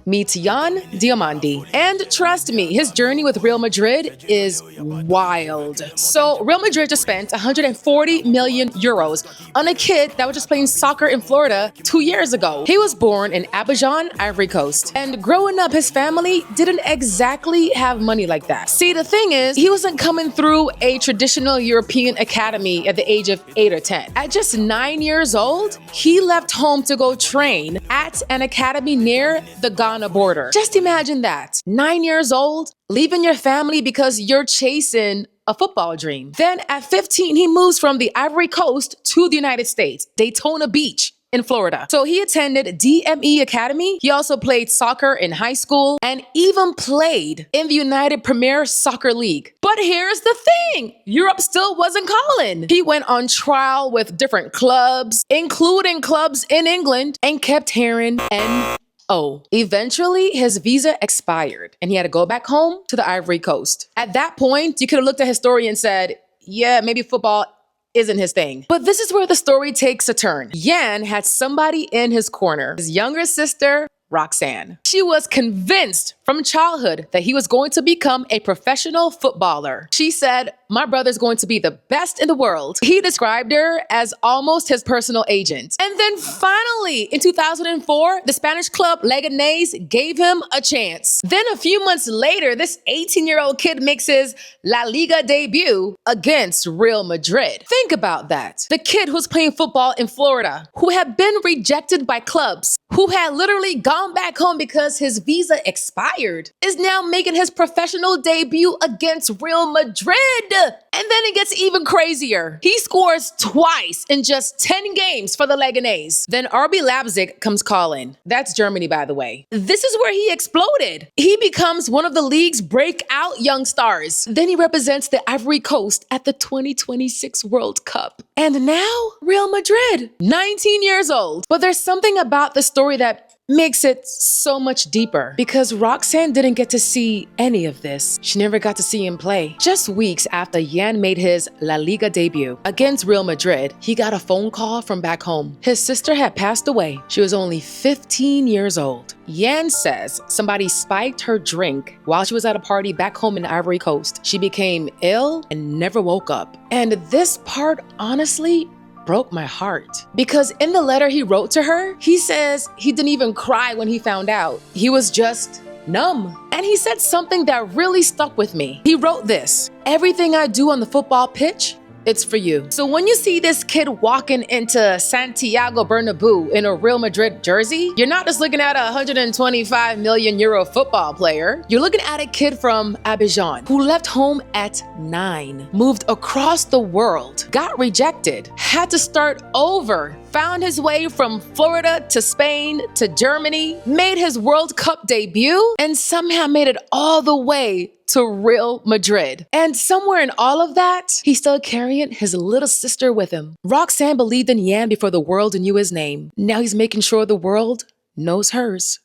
meets Jan Diomande. And trust me, his journey with Real Madrid is wild. So Real Madrid just spent 140 million euros on a kid that was just playing soccer in Florida 2 years ago. He was born in Abidjan, Ivory Coast. And growing up, his family didn't exactly have money like that. See, the thing is, he wasn't coming through a traditional European academy at the age of 8 or 10. At just 9 years old, he left home to go train at an academy near the Ghana border. Just imagine that. 9 years old, leaving your family because you're chasing a football dream. Then at 15, he moves from the Ivory Coast to the United States, Daytona Beach in Florida. So he attended DME Academy. He also played soccer in high school and even played in the United Premier Soccer League. But here's the thing, Europe still wasn't calling. He went on trial with different clubs, including clubs in England, and kept hearing no. Eventually, his visa expired and he had to go back home to the Ivory Coast. At that point, you could have looked at his story and said, yeah, maybe football isn't his thing. But this is where the story takes a turn. Jan had somebody in his corner, his younger sister, Roxanne. She was convinced from childhood that he was going to become a professional footballer. She said, my brother's going to be the best in the world. He described her as almost his personal agent. And then finally, in 2004, the Spanish club Leganés gave him a chance. Then a few months later, this 18-year-old kid makes his La Liga debut against Real Madrid. Think about that. The kid who's playing football in Florida, who had been rejected by clubs, who had literally gone back home because his visa expired, is now making his professional debut against Real Madrid. And then it gets even crazier. He scores twice in just 10 games for the Leganés. Then RB Leipzig comes calling. That's Germany, by the way. This is where he exploded. He becomes one of the league's breakout young stars. Then he represents the Ivory Coast at the 2026 World Cup. And now, Real Madrid, 19 years old. But there's something about the story that makes it so much deeper because Roxanne didn't get to see any of this. She never got to see him play. Just weeks after Jan made his La Liga debut against Real Madrid, he got a phone call from back home. His sister had passed away. She was only 15 years old. Jan says somebody spiked her drink while she was at a party back home in the Ivory Coast. She became ill and never woke up. And this part, honestly, broke my heart. Because in the letter he wrote to her, he says he didn't even cry when he found out. He was just numb. And he said something that really stuck with me. He wrote this: everything I do on the football pitch, it's for you. So when you see this kid walking into Santiago Bernabeu in a Real Madrid jersey, you're not just looking at a 125 million euro football player. You're looking at a kid from Abidjan who left home at 9, moved across the world, got rejected, had to start over, found his way from Florida to Spain to Germany, made his World Cup debut, and somehow made it all the way to Real Madrid. And somewhere in all of that, he's still carrying his little sister with him. Roxanne believed in Jan before the world knew his name. Now he's making sure the world knows hers.